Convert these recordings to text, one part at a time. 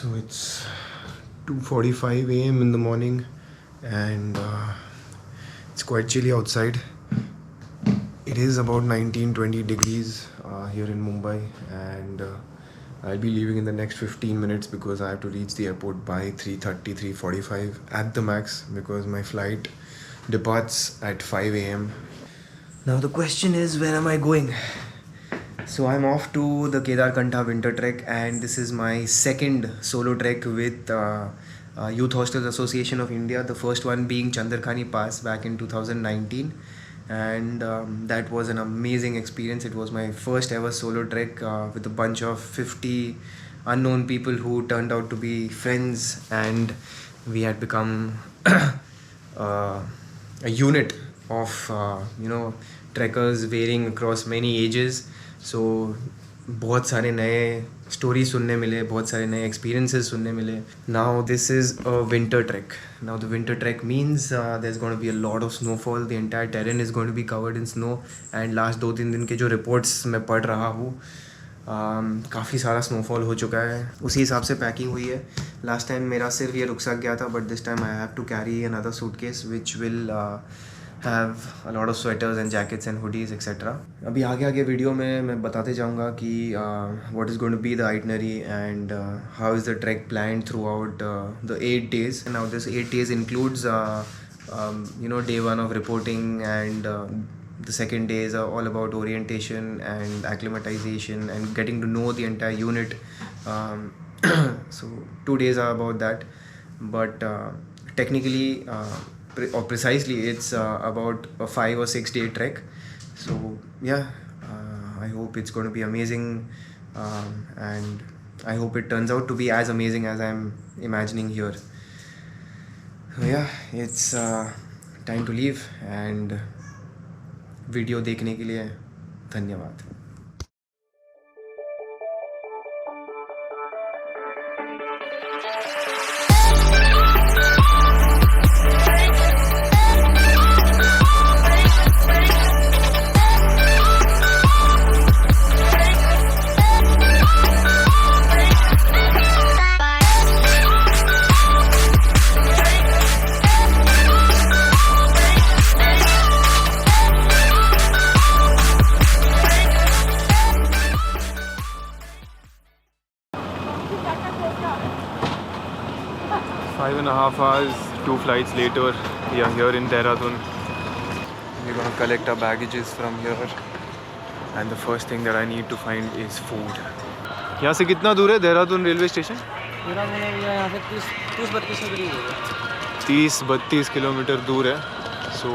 So it's 2:45 a.m. in the morning and it's quite chilly outside. It is about 19-20 degrees here in Mumbai, and I'll be leaving in the next 15 minutes because I have to reach the airport by 3:30, 3:45 at the max, because my flight departs at 5 a.m. Now the question is, where am I going? So I'm off to the Kedarkantha winter trek, and this is my second solo trek with Youth Hostels Association of India. The first one being Chandrakhani Pass back in 2019, and that was an amazing experience. It was my first ever solo trek with a bunch of 50 unknown people who turned out to be friends, and we had become a unit of trekkers varying across many ages. So बहुत सारे नए story सुनने मिले, बहुत सारे नए experiences सुनने मिले. Now this is a winter trek. Now the winter trek means there's going to be a lot of snowfall. The entire terrain is going to be covered in snow. And last 2-3 दिन के जो reports मैं पढ़ रहा हूँ, काफ़ी सारा snowfall हो चुका है. उसी हिसाब से पैकिंग हुई है. लास्ट टाइम मेरा सिर्फ ये रुकसक गया था, but this time I have to carry another suitcase which will have a lot of sweaters and jackets and hoodies etc. अभी आगे वीडियो में मैं बताते जाऊँगा कि what is going to be the itinerary and how is the trek planned throughout the 8 days. Now this 8 days includes day 1 of reporting, and the second days are all about orientation and acclimatization and getting to know the entire unit. So 2 days are about that, but technically or precisely it's about a 5 or 6 day trek. So yeah, I hope it's going to be amazing, and I hope it turns out to be as amazing as I'm imagining here. So yeah, it's time to leave, and video देखने के लिए धन्यवाद. 5.5 hours, 2 flights later, we are here in Dehradun. We're going to collect our baggages from here, and the first thing that I need to find is food. यहाँ से कितना दूर है Dehradun railway station? यहाँ से 30-32 किलोमीटर दूर है. So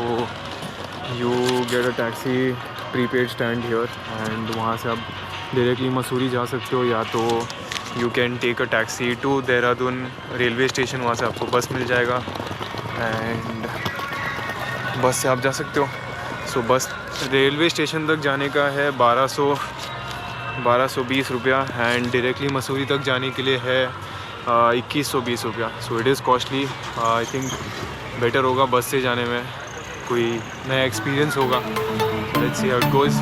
you get a taxi prepaid stand here, and वहाँ से आप डायरेक्टली मसूरी जा सकते हो, या तो you can take a taxi to Dehradun railway station. वहाँ से आपको बस मिल जाएगा, एंड बस से आप जा सकते हो. सो बस रेलवे स्टेशन तक जाने का है 1220 रुपया, एंड डायरेक्टली मसूरी तक जाने के लिए है 2120 रुपया. So it is costly. I think better होगा बस से जाने में, कोई नया एक्सपीरियंस होगा. Let's see how it goes.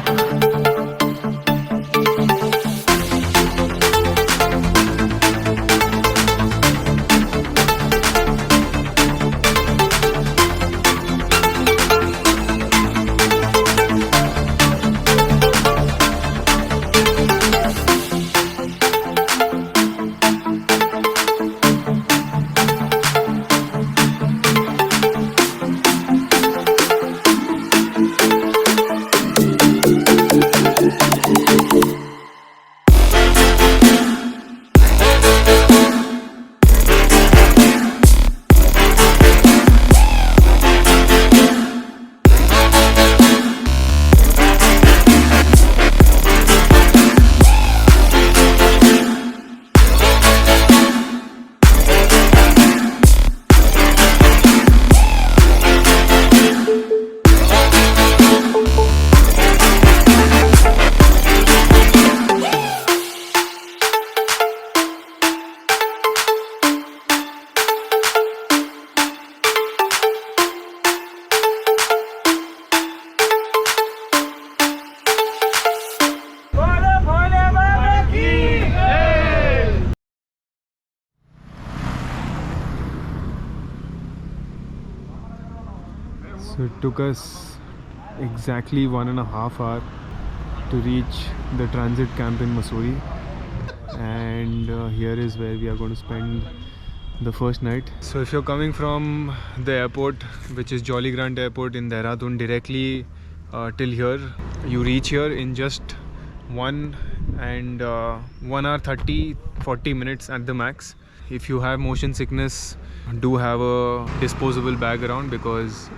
So it took us exactly 1.5 hours to reach the transit camp in Mussoorie, and here is where we are going to spend the first night. So if you're coming from the airport, which is Jolly Grant Airport in Dehradun, directly till here, you reach here in just 1 hour 40 minutes at the max. If you have motion sickness, do have a disposable bag around, because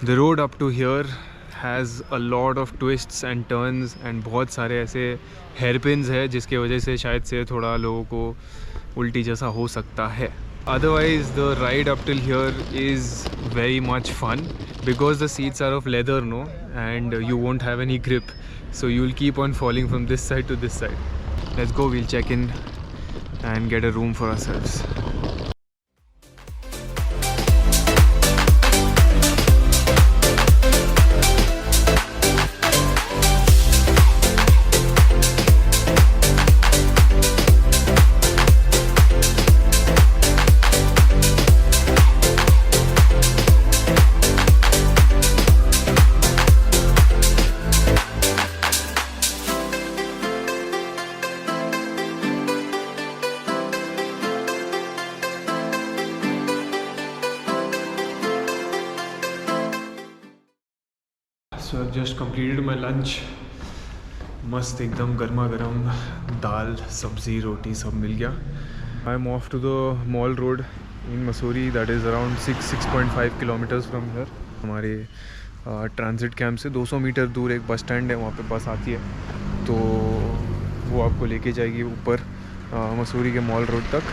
the road up to here has a lot of twists and turns and बहुत सारे ऐसे hairpins है जिसके वजह से शायद से थोड़ा लोगों को उल्टी जैसा हो सकता है. Otherwise the ride up till here is very much fun because the seats are of leather, no, and you won't have any grip, so you'll keep on falling from this side to this side. Let's go, we'll check in and get a room for ourselves. So I've just completed my lunch. मस्त एकदम गर्मा गर्म दाल सब्जी रोटी सब मिल गया. I'm off to the mall road in Mussoorie, that is around 6.5 kilometers from here. हमारे transit camp से 200 metre दूर एक बस स्टैंड है, वहाँ पे बस आती है, तो वो आपको लेके जाएगी ऊपर मसूरी के मॉल रोड तक.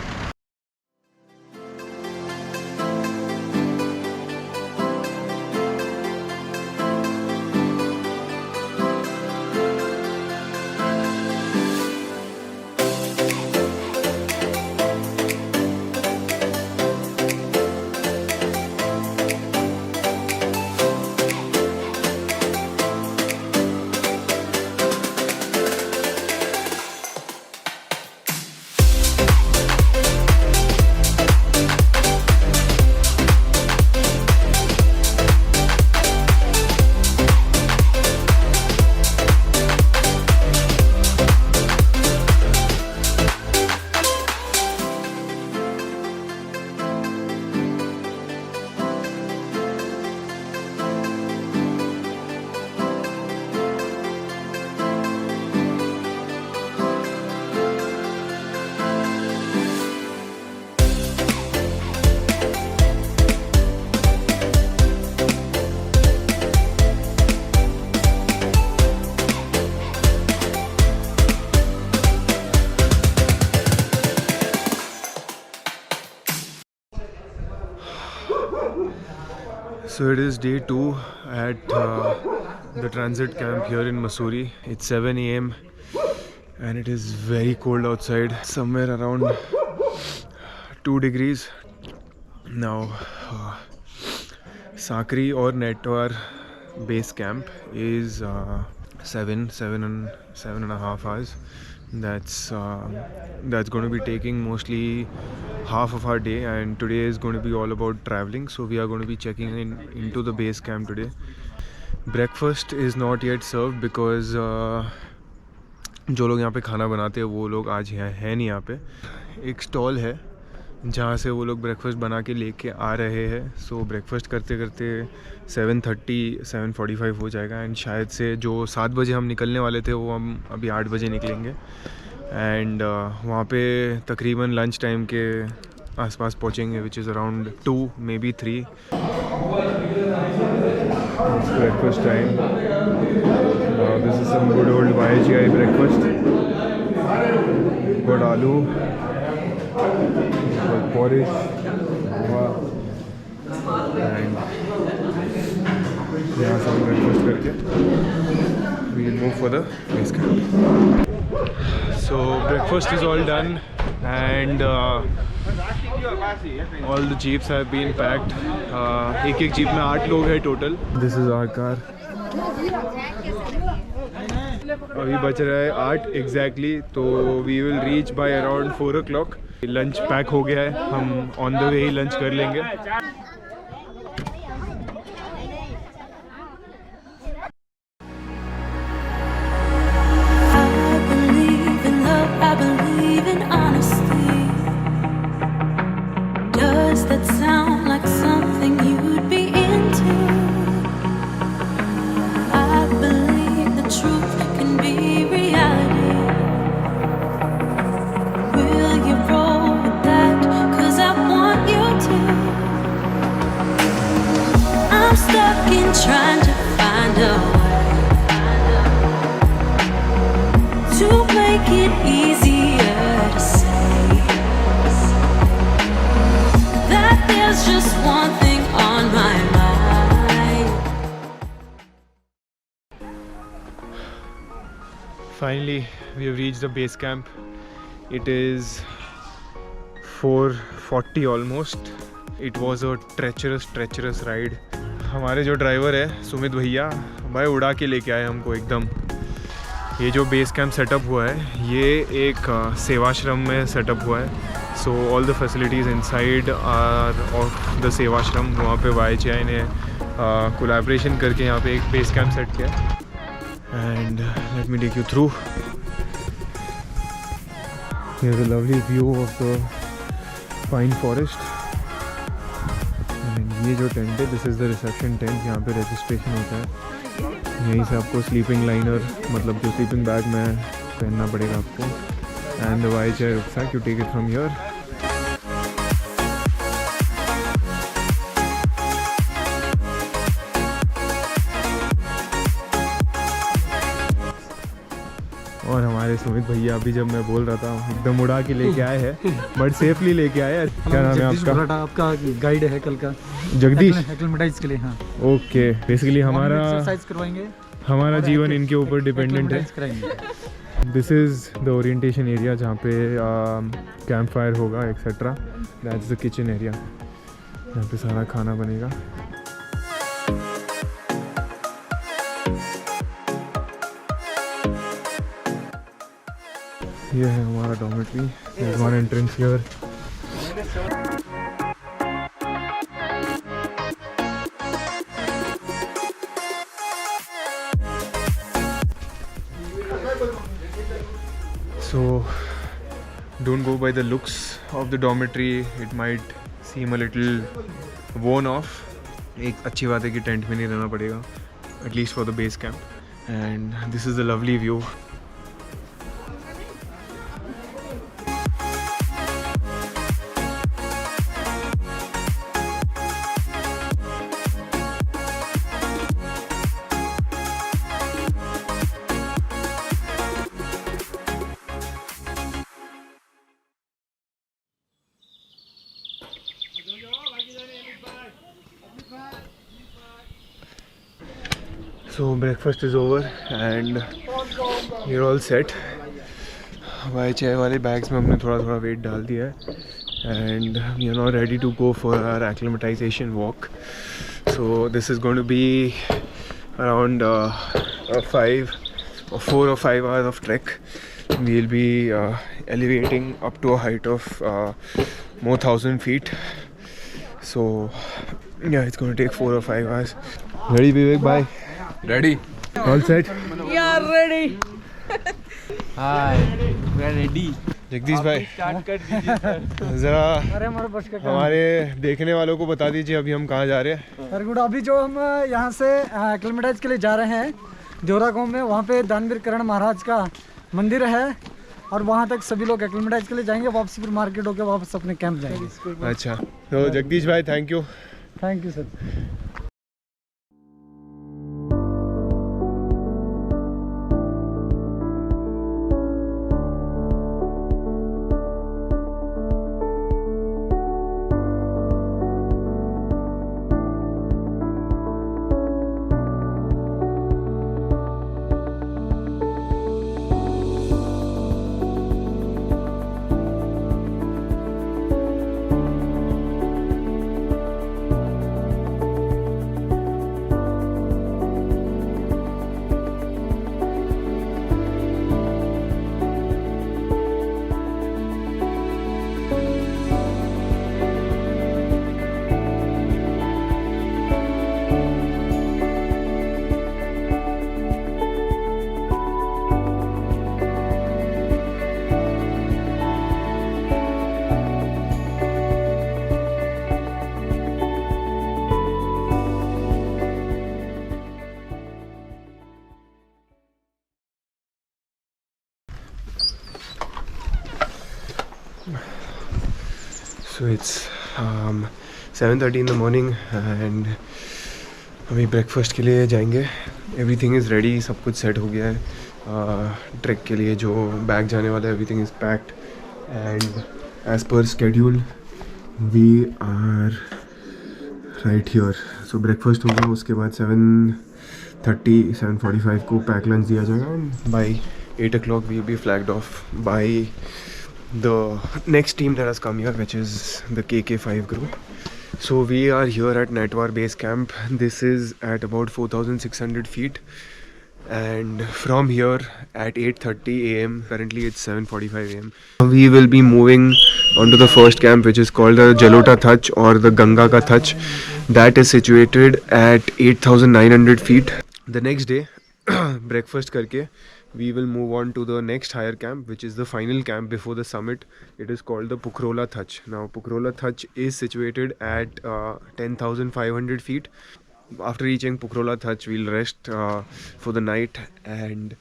So it is day 2 at the transit camp here in Mussoorie. It's 7 a.m. and it is very cold outside, somewhere around 2 degrees. Now Sakri or Netwar base camp is 7.5 hours. That's going to be taking mostly half of our day, and today is going to be all about traveling, so we are going to be checking into the base camp today. Breakfast is not yet served because जो लोग यहाँ पे खाना बनाते हैं वो लोग आज हैं नहीं. यहाँ पे एक स्टॉल है जहाँ से वो लोग ब्रेकफास्ट बना के लेके आ रहे हैं. सो ब्रेकफास्ट करते करते 7:45 हो जाएगा, एंड शायद से जो 7 बजे हम निकलने वाले थे वो हम अभी 8 बजे निकलेंगे, एंड वहाँ पे तकरीबन लंच टाइम के आसपास पहुँचेंगे, which is around 2 maybe 3. Breakfast time. This is some good old YHAI breakfast. Got aloo, got porridge, and यहाँ से ब्रेकफास्ट करके we will move for the base camp. So breakfast is all done, and all the jeeps have been packed. एक jeep में 8 लोग हैं total. This is our car. अभी बच रहा है 8 एग्जैक्टली, तो we will reach by around 4 o'clock. Lunch pack हो गया है, हम ऑन द वे ही लंच कर लेंगे. trying to find a way to make it easier to say that there's just one thing on my mind. Finally, we have reached the base camp. It is 4:40 almost. It was a treacherous ride. हमारे जो driver है सुमित भैया भाई उड़ा के लेके आए हमको एकदम. ये जो बेस कैंप सेटअप हुआ है ये एक सेवाश्रम में सेटअप हुआ है. So all the facilities inside are of the Sevashram. वहाँ पे YHAI ने कोलैबोरेशन करके यहाँ पे एक बेस कैंप सेट किया. And let me take you through. Here's a lovely view of the pine forest. And ये जो टेंट है, this is the reception tent. यहाँ पे रजिस्ट्रेशन होता है. यहीं से आपको स्लीपिंग लाइनर मतलब जो स्लीपिंग बैग में पहनना पड़ेगा आपको. And the YHAI rucksack, you take it from here. और हमारे सुमित भैया अभी जब मैं बोल रहा था एकदम उड़ा के लेके आए हैं बट सेफली लेके आए हैं. क्या नाम है आपका? आपका गाइड है कल का जगदीश. एक्लेमेटाइज के लिए. हाँ ओके. बेसिकली हमारा एक्सरसाइज करवाएंगे. हमारा जीवन इनके ऊपर डिपेंडेंट है. This is the orientation area जहाँ पे कैंप फायर होगा etcetera. That's the kitchen area. यहाँ पे सारा खाना बनेगा. ये है हमारा dormitory. There's one entrance here. So don't go by the looks of the dormitory. It might seem a little worn off. एक अच्छी बात है कि टेंट में नहीं रहना पड़ेगा at least for the base camp. And this is the lovely view. So breakfast is over and we're all set. YHAI वाले बैग्स में हमने थोड़ा वेट डाल दिया है and we are now ready to go for our acclimatization walk. So this is going to be around 4 or 5 hours of trek. We'll be elevating up to a height of more 1,000 feet. So yeah, it's going to take 4 or 5 hours. Ready, Vivek? Bye. Ready? All set? Yeah, ready. Hi, we are ready. Jagdish भाई start कर दीजिए sir. ज़रा अरे हमारे बस का काम. हमारे देखने वालों को बता दीजिए अभी हम कहाँ जा रहे हैं. Sir good. अभी जो हम यहाँ से एक्लेमेटाइज के लिए जा रहे हैं जोरा गांव में, वहाँ पे दानवीर करण महाराज का मंदिर है और वहाँ तक सभी लोग एक्लेमेटाइज के लिए जाएंगे. वापसी फिर मार्केट होकर वापस अपने कैंप जाएंगे. अच्छा तो जगदीश भाई thank you. Thank you sir. So it's 7:30 in the morning and अभी ब्रेकफास्ट के लिए जाएंगे. एवरीथिंग इज़ रेडी, सब कुछ सेट हो गया है. ट्रैक के लिए जो बैग जाने वाला है, everything is packed and as per schedule we are right here. So breakfast होगा, उसके बाद 7:45 को पैक लंच दिया जाएगा and by 8 o'clock we will be flagged off by the next team that has come here, which is the KK5 group. So we are here at Natwar base camp. This is at about 4,600 feet, and from here at 8:30 a.m. currently it's 7:45 a.m. we will be moving onto the first camp, which is called the Jalota Thach or the Ganga Ka Thach. That is situated at 8,900 feet. The next day breakfast karke we will move on to the next higher camp, which is the final camp before the summit. It is called the Pukrola Thach. Now Pukrola Thach is situated at 10,500 feet. After reaching Pukrola Thach we'll rest for the night, and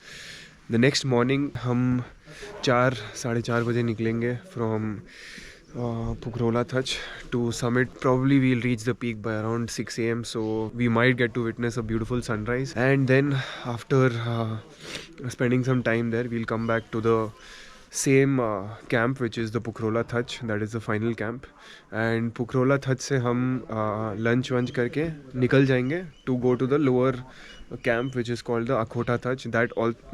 the next morning हम 4-4:30 बजे निकलेंगे from Pukrola Thach to summit. Probably we'll reach the peak by around 6 a.m. so we might get to witness a beautiful sunrise, and then after spending some time there we'll come back to the same camp, which is the Pukrola Thach. That is the final camp, and Pukrola Thach से हम lunch वंच करके निकल जाएंगे to go to the lower camp, which is called the Akhota Thach.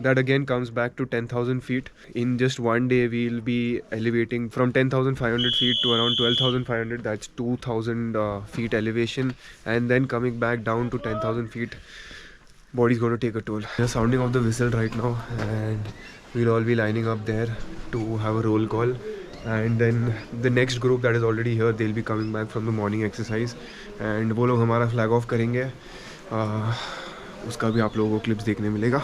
That again comes back to 10,000 feet. In just one day we'll be elevating from 10,500 feet to around 12,500. That's 2,000 feet elevation, and then coming back down to 10,000 feet. Body's going to take a toll. They're sounding off the whistle right now, and we'll all be lining up there to have a roll call. And then the next group that is already here, they'll be coming back from the morning exercise, and वो लोग हमारा flag off करेंगे. उसका भी आप लोगों को clips देखने मिलेगा.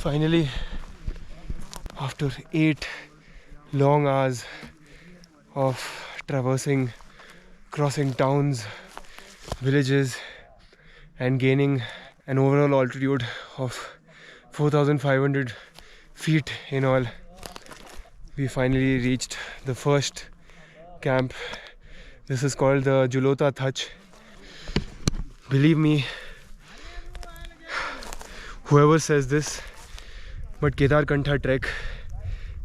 Finally, after 8 long hours of traversing, crossing towns, villages, and gaining an overall altitude of 4,500 feet in all, we finally reached the first camp. This is called the Jalota Thach. Believe me, whoever says this, but Kedarkantha trek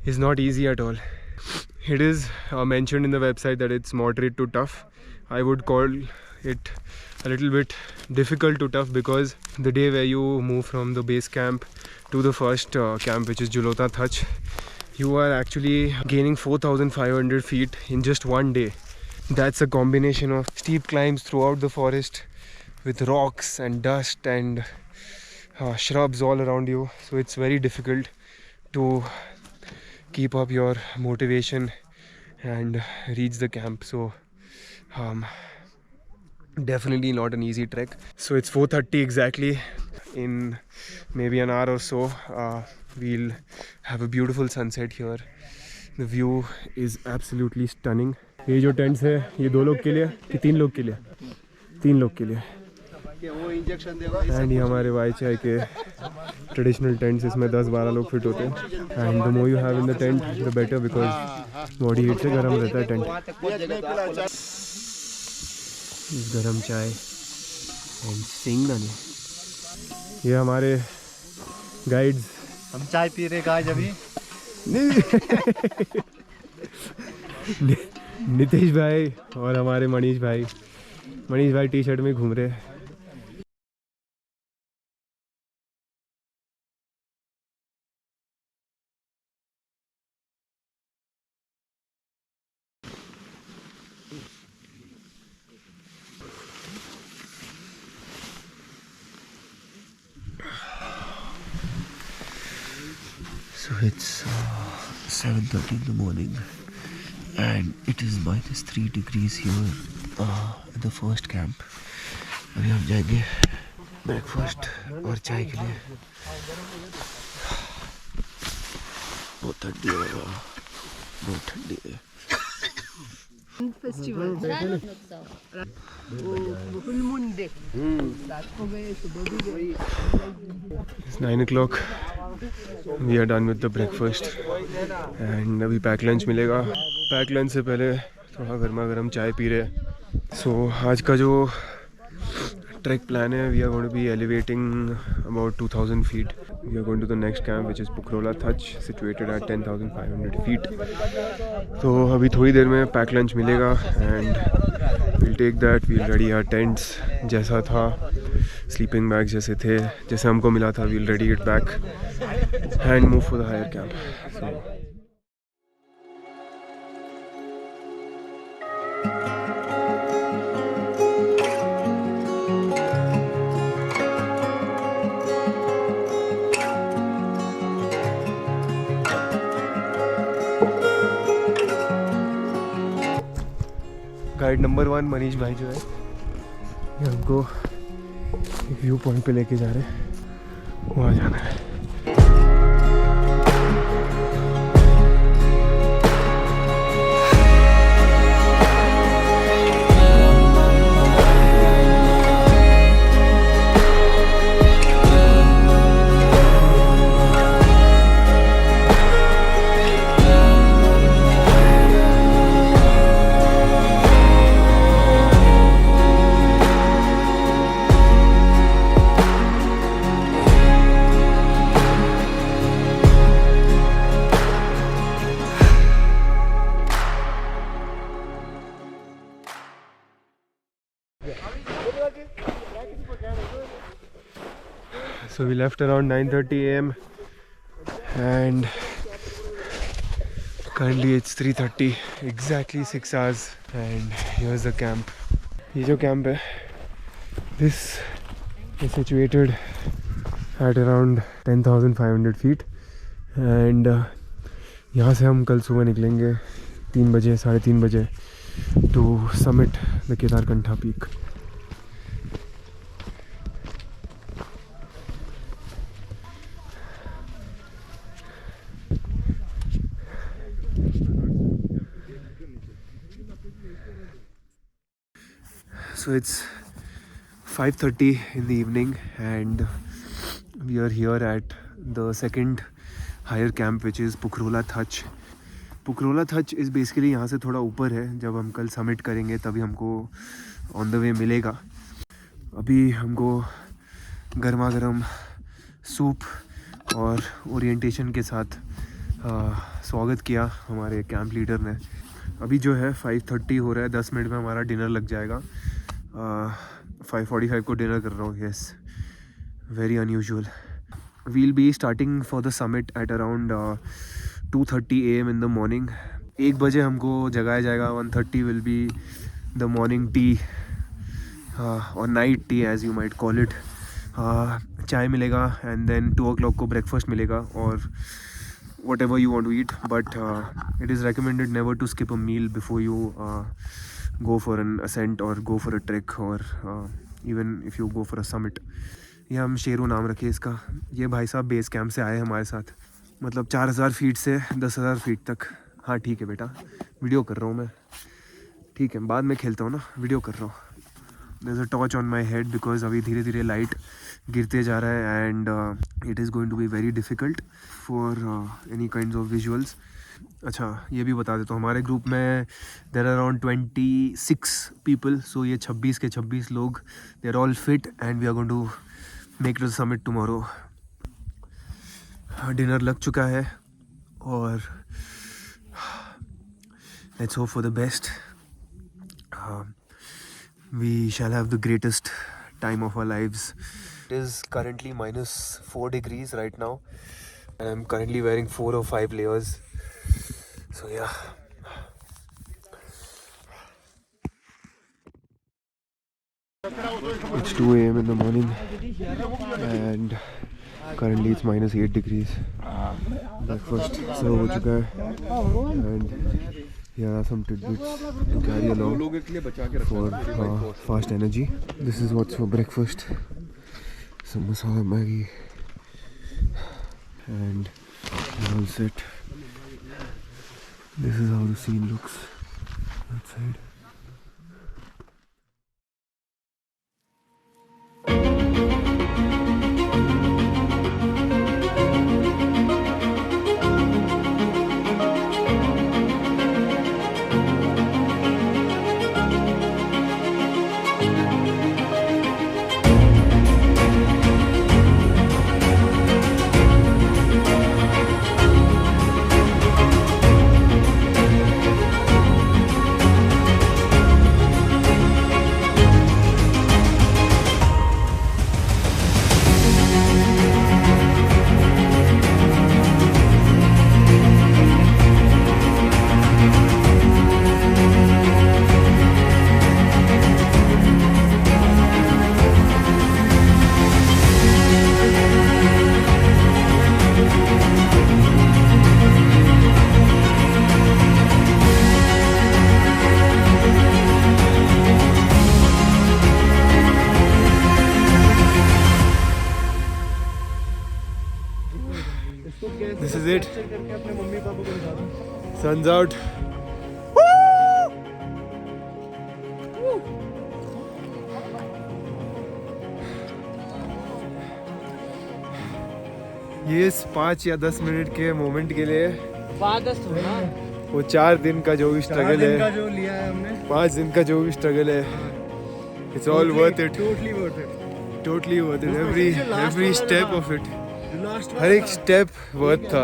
is not easy at all. It is mentioned in the website that it's moderate to tough. I would call it a little bit difficult to tough, because the day where you move from the base camp to the first camp, which is Jalota Thach, you are actually gaining 4,500 feet in just one day. That's a combination of steep climbs throughout the forest with rocks and dust and shrubs all around you. So it's very difficult to keep up your motivation and reach the camp. So definitely not an easy trek. So it's 4:30 exactly. In maybe an hour or so we'll have a beautiful sunset here. The view is absolutely stunning. ये जो tents है ये 2 लोग के लिए कि 3 लोग के लिए? 3 लोग के लिए. एंड ये हमारे YHAI के ट्रेडिशनल टेंट्स, इसमें 10-12 लोग फिट होते हैं. And the more you have in the tent the better, because body heat से गर्म रहता है टेंट. गरम चाय एंड सिंगदाने। ये हमारे गाइड्स। हम चाय पी रहे गाइस अभी। नितेश भाई और हमारे मनीष भाई टी शर्ट में घूम रहे हैं। So it's 7:30 in the morning and it is -3 degrees here at the first camp. अभी हम जाएंगे ब्रेकफास्ट और चाय के लिए। बहुत ठंडी है बाबा, बहुत ठंडी है। It's 9 o'clock. We are done with the breakfast and अभी पैक लंच मिलेगा। पैक लंच से पहले थोड़ा गर्मा गर्म चाय पी रहे। So आज का जो trek plan है, we are going to be elevating about 2000 feet. We are going to the next camp which is Pukrola Thach, situated at 10,500 feet. तो अभी थोड़ी देर में पैक लंच मिलेगा and we'll take that. We'll ready our tents जैसा था, sleeping bags जैसे थे, जैसे हमको मिला था. We'll ready it back and move for the higher camp. So guide number 1 Manish भाई जो है, ये हमको एक व्यू पॉइंट पे लेके जा रहे हैं, वहाँ जाना है। So we left around 9:30 a.m. and currently it's 3:30, exactly 6 hours, and here's the camp. ये जो camp है, this is situated at around 10,500 feet and यहाँ से हम कल सुबह निकलेंगे 3 बजे, 3:30 बजे to summit the Kedarkantha peak. So it's 5:30 in the evening and we are here at the second higher camp which is Pukrola Thach. Pukrola Thach is basically यहाँ से थोड़ा ऊपर है, जब हम कल समिट करेंगे तभी हमको ऑन द वे मिलेगा। अभी हमको गर्मा गर्म सूप और ओरिएंटेशन के साथ स्वागत किया हमारे कैंप लीडर ने। अभी जो है 5:30 हो रहा है, 10 मिनट में हमारा डिनर लग जाएगा। 5:45 को डिनर कर रहा हूँ, yes, very unusual. We'll be starting for the summit at around 2:30 AM in the morning. 1 बजे हमको जगाया जाएगा। 1:30 will be the morning tea और night tea as you might call it. चाय मिलेगा एंड देन 2 o'clock को ब्रेकफास्ट मिलेगा और whatever you want to eat, but it is recommended never to skip a meal before you go for an ascent or go for a trek or even if you go for a summit. ये हम शेरू नाम रखे इसका। ये भाई साहब base camp से आए हमारे साथ, मतलब 4000 फीट से 10,000 फीट तक। हाँ ठीक है बेटा, वीडियो कर रहा हूँ मैं, ठीक है, बाद में खेलता हूँ ना, वीडियो कर रहा हूँ। There's a torch on my head because अभी धीरे धीरे लाइट गिरते जा रहा है and it is going to be very difficult for any kinds of visuals. अच्छा ये भी बता देता हूँ, हमारे ग्रुप में there are around 26 people, so ये 26 के 26 लोग, they are all fit and we are going to make it the summit tomorrow. Dinner लग चुका है और let's hope for the best. We shall have the greatest time of our lives. It is currently -4 degrees right now, and I'm currently wearing 4 or 5 layers. So yeah. It's 2 a.m. in the morning, and currently it's -8 degrees. Breakfast serve हो चुका है, and here are some tidbits to carry along for fast energy. This is what's for breakfast: samosa, Maggi, and we're all set. This is how the scene looks outside. This is it. Sun's out. ये 5 या 10 minute के moment के लिए वो 4 दिन का जो भी स्ट्रगल है, जो लिया है हमने, 5 दिन का जो भी स्ट्रगल है, it's all worth it, totally worth it, every step of it, हर एक स्टेप वर्थ था।